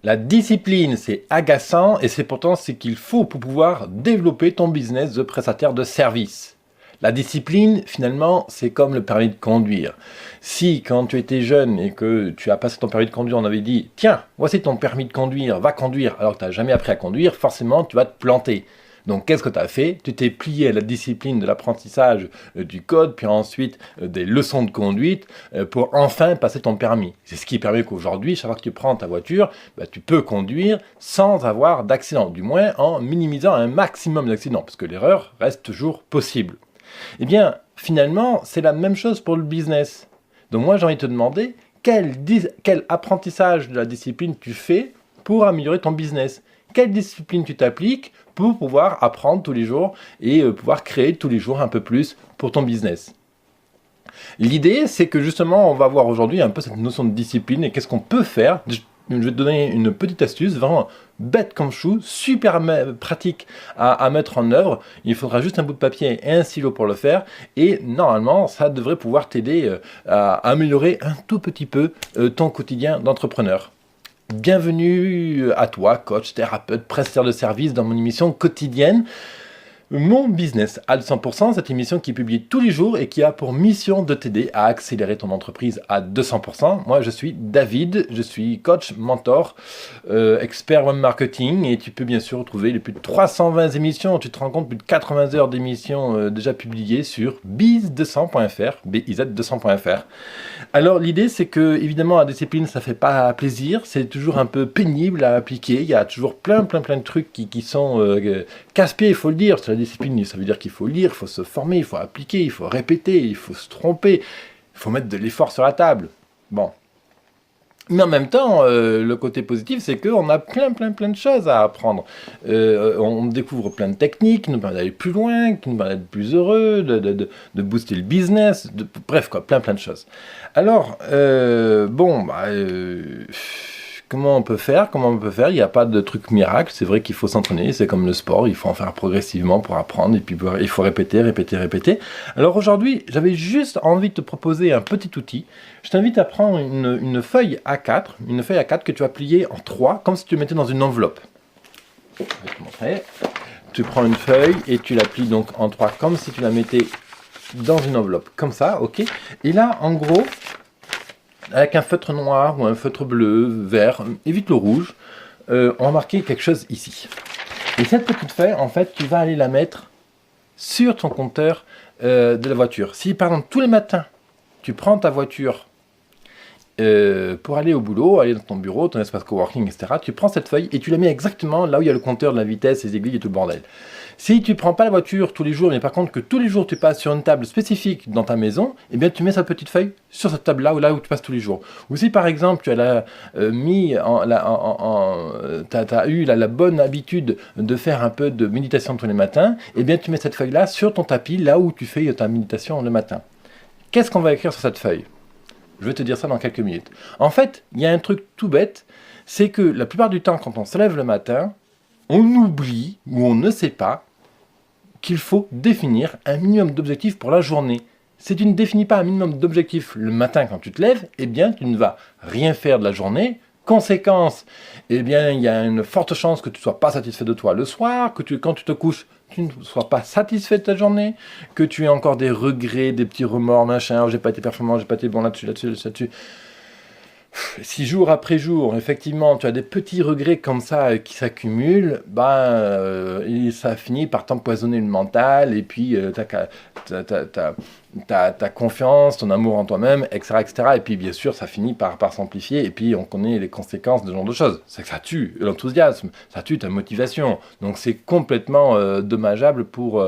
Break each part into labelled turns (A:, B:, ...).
A: La discipline, c'est agaçant et c'est pourtant ce qu'il faut pour pouvoir développer ton business de prestataire de service. La discipline, finalement, c'est comme le permis de conduire. Si, quand tu étais jeune et que tu as passé ton permis de conduire, on avait dit « Tiens, voici ton permis de conduire, va conduire », alors que tu n'as jamais appris à conduire, forcément, tu vas te planter. Donc, qu'est-ce que tu as fait? Tu t'es plié à la discipline de l'apprentissage du code, puis ensuite des leçons de conduite pour enfin passer ton permis. C'est ce qui permet qu'aujourd'hui, chaque fois que tu prends ta voiture, tu peux conduire sans avoir d'accident, du moins en minimisant un maximum d'accidents, parce que l'erreur reste toujours possible. Eh bien, finalement, c'est la même chose pour le business. Donc moi, j'ai envie de te demander quel apprentissage de la discipline tu fais pour améliorer ton business. Quelle discipline tu t'appliques pour pouvoir apprendre tous les jours et pouvoir créer tous les jours un peu plus pour ton business. L'idée, c'est que justement, on va voir aujourd'hui un peu cette notion de discipline et qu'est-ce qu'on peut faire. Je vais te donner une petite astuce, vraiment bête comme chou, super pratique à mettre en œuvre. Il faudra juste un bout de papier et un stylo pour le faire. Et normalement, ça devrait pouvoir t'aider à améliorer un tout petit peu ton quotidien d'entrepreneur. Bienvenue à toi, coach, thérapeute, prestataire de service dans mon émission quotidienne. Mon business à 200%, cette émission qui est publiée tous les jours et qui a pour mission de t'aider à accélérer ton entreprise à 200%. Moi, je suis David, je suis coach, mentor, expert web marketing et tu peux bien sûr retrouver les plus de 320 émissions, tu te rends compte, plus de 80 heures d'émissions déjà publiées sur biz200.fr, biz200.fr. Alors, l'idée, c'est que, évidemment, la discipline, ça fait pas plaisir, c'est toujours un peu pénible à appliquer, il y a toujours plein de trucs qui sont casse-pieds, il faut le dire. La discipline, ça veut dire qu'il faut lire, il faut se former, il faut appliquer, il faut répéter, il faut se tromper, il faut mettre de l'effort sur la table. Bon. Mais en même temps, le côté positif, c'est qu'on a plein de choses à apprendre. On découvre plein de techniques qui nous permettent d'aller plus loin, qui nous permettent d'être plus heureux, de booster le business, bref, quoi, plein de choses. Alors, comment on peut faire? Il n'y a pas de truc miracle. C'est vrai qu'il faut s'entraîner. C'est comme le sport. Il faut en faire progressivement pour apprendre. Et puis, il faut répéter. Alors aujourd'hui, j'avais juste envie de te proposer un petit outil. Je t'invite à prendre une feuille A4. Une feuille A4 que tu vas plier en 3, comme si tu le mettais dans une enveloppe. Je vais te montrer. Tu prends une feuille et tu la plies donc en 3, comme si tu la mettais dans une enveloppe. Comme ça, ok? Et là, en gros, avec un feutre noir ou un feutre bleu, vert, évite le rouge, on va marquer quelque chose ici. Et cette petite feuille, en fait, tu vas aller la mettre sur ton compteur de la voiture. Si par exemple tous les matins, tu prends ta voiture pour aller au boulot, aller dans ton bureau, ton espace coworking, etc., tu prends cette feuille et tu la mets exactement là où il y a le compteur de la vitesse, les aiguilles et tout le bordel. Si tu ne prends pas la voiture tous les jours, mais par contre que tous les jours tu passes sur une table spécifique dans ta maison, eh bien tu mets cette petite feuille sur cette table-là ou là où tu passes tous les jours. Ou si par exemple tu as eu la bonne habitude de faire un peu de méditation tous les matins, eh bien tu mets cette feuille-là sur ton tapis, là où tu fais ta méditation le matin. Qu'est-ce qu'on va écrire sur cette feuille? Je vais te dire ça dans quelques minutes. En fait, il y a un truc tout bête, c'est que la plupart du temps, quand on se lève le matin, on oublie ou on ne sait pas qu'il faut définir un minimum d'objectifs pour la journée. Si tu ne définis pas un minimum d'objectifs le matin quand tu te lèves, eh bien, tu ne vas rien faire de la journée. Conséquence, eh bien, il y a une forte chance que tu ne sois pas satisfait de toi le soir, que quand tu te couches, tu ne sois pas satisfait de ta journée, que tu aies encore des regrets, des petits remords, machin, oh, j'ai pas été performant, j'ai pas été bon là-dessus. Si jour après jour, effectivement, tu as des petits regrets comme ça qui s'accumulent, ça finit par t'empoisonner le mental et puis ta confiance, ton amour en toi-même, etc. Et puis bien sûr, ça finit par s'amplifier et puis on connaît les conséquences de ce genre de choses. C'est que ça tue l'enthousiasme, ça tue ta motivation. Donc c'est complètement dommageable pour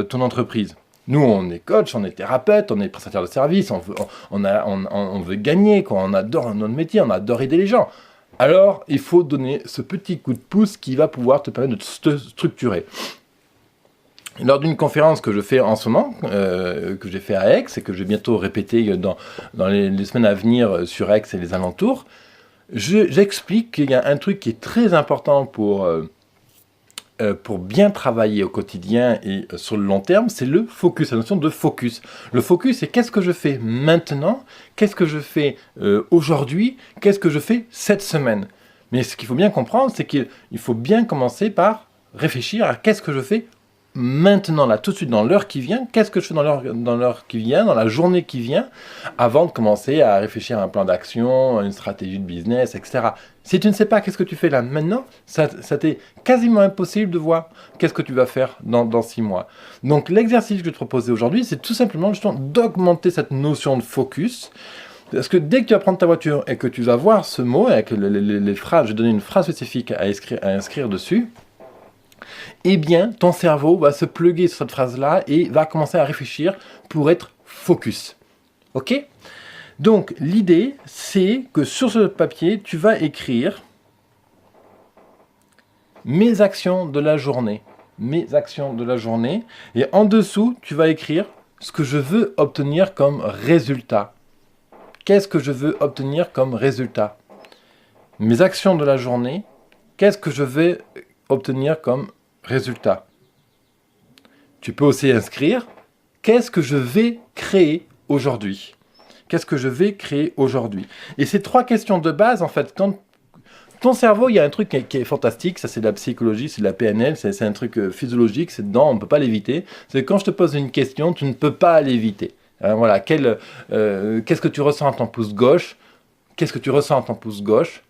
A: ton entreprise. Nous, on est coach, on est thérapeute, on est prestataire de service, on veut gagner, quoi. On adore notre métier, on adore aider les gens. Alors, il faut donner ce petit coup de pouce qui va pouvoir te permettre de te structurer. Lors d'une conférence que je fais en ce moment, que j'ai fait à Aix et que je vais bientôt répéter dans les semaines à venir sur Aix et les alentours, j'explique qu'il y a un truc qui est très important pour bien travailler au quotidien et sur le long terme, c'est le focus, la notion de focus. Le focus, c'est qu'est-ce que je fais maintenant, qu'est-ce que je fais aujourd'hui, qu'est-ce que je fais cette semaine. Mais ce qu'il faut bien comprendre, c'est qu'il faut bien commencer par réfléchir à qu'est-ce que je fais maintenant, là, tout de suite, dans l'heure qui vient. Qu'est-ce que je fais dans l'heure qui vient, dans la journée qui vient, avant de commencer à réfléchir à un plan d'action, à une stratégie de business, etc. Si tu ne sais pas qu'est-ce que tu fais là maintenant, ça t'est quasiment impossible de voir qu'est-ce que tu vas faire dans 6 mois. Donc l'exercice que je vais te proposer aujourd'hui, c'est tout simplement justement d'augmenter cette notion de focus. Parce que dès que tu vas prendre ta voiture et que tu vas voir ce mot, avec les phrases, je vais donner une phrase spécifique à inscrire dessus, eh bien, ton cerveau va se plugger sur cette phrase-là et va commencer à réfléchir pour être focus. Ok ? Donc, l'idée, c'est que sur ce papier, tu vas écrire mes actions de la journée. Mes actions de la journée. Et en dessous, tu vas écrire ce que je veux obtenir comme résultat. Qu'est-ce que je veux obtenir comme résultat? Mes actions de la journée, qu'est-ce que je vais obtenir comme résultat? Tu peux aussi inscrire qu'est-ce que je vais créer aujourd'hui? Qu'est-ce que je vais créer aujourd'hui? Et ces 3 questions de base, en fait, quand ton cerveau, il y a un truc qui est fantastique, ça c'est de la psychologie, c'est de la PNL, c'est un truc physiologique, c'est dedans, on ne peut pas l'éviter. C'est que quand je te pose une question, tu ne peux pas l'éviter. Voilà, qu'est-ce que tu ressens à ton pouce gauche? Qu'est-ce que tu ressens à ton pouce gauche?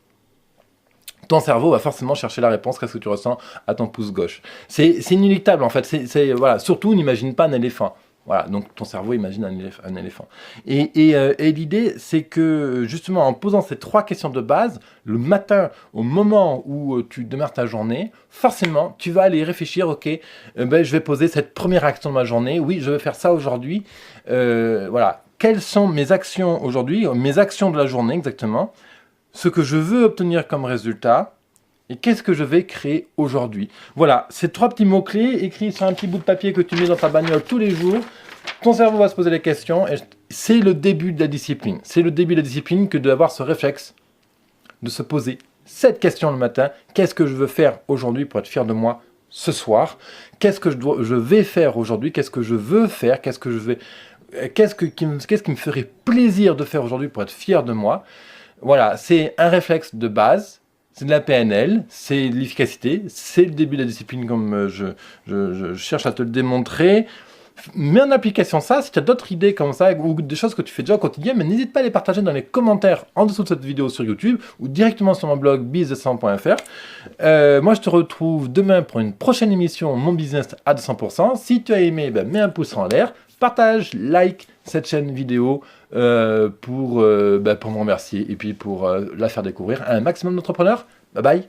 A: Ton cerveau va forcément chercher la réponse, qu'est-ce que tu ressens à ton pouce gauche. C'est inéluctable en fait, voilà. Surtout n'imagine pas un éléphant. Voilà, donc ton cerveau imagine un éléphant. Et l'idée, c'est que justement en posant ces 3 questions de base, le matin, au moment où tu démarres ta journée, forcément, tu vas aller réfléchir, ok, je vais poser cette première action de ma journée, oui, je vais faire ça aujourd'hui. Voilà, quelles sont mes actions aujourd'hui, mes actions de la journée exactement, ce que je veux obtenir comme résultat, et qu'est-ce que je vais créer aujourd'hui. Voilà, ces 3 petits mots-clés écrits sur un petit bout de papier que tu mets dans ta bagnole tous les jours. Ton cerveau va se poser les questions et c'est le début de la discipline. C'est le début de la discipline que d'avoir ce réflexe de se poser cette question le matin. Qu'est-ce que je veux faire aujourd'hui pour être fier de moi ce soir? Qu'est-ce que je vais faire aujourd'hui? Qu'est-ce que je veux faire? Qu'est-ce qui me ferait plaisir de faire aujourd'hui pour être fier de moi? Voilà, c'est un réflexe de base. C'est de la PNL, c'est de l'efficacité, c'est le début de la discipline comme je cherche à te le démontrer. Mets en application ça, si tu as d'autres idées comme ça, ou des choses que tu fais déjà au quotidien, mais n'hésite pas à les partager dans les commentaires en dessous de cette vidéo sur YouTube, ou directement sur mon blog biz200.fr. Moi je te retrouve demain pour une prochaine émission Mon Business à 200%. Si tu as aimé, mets un pouce en l'air, partage, like cette chaîne vidéo pour me remercier et puis pour la faire découvrir à un maximum d'entrepreneurs. Bye bye.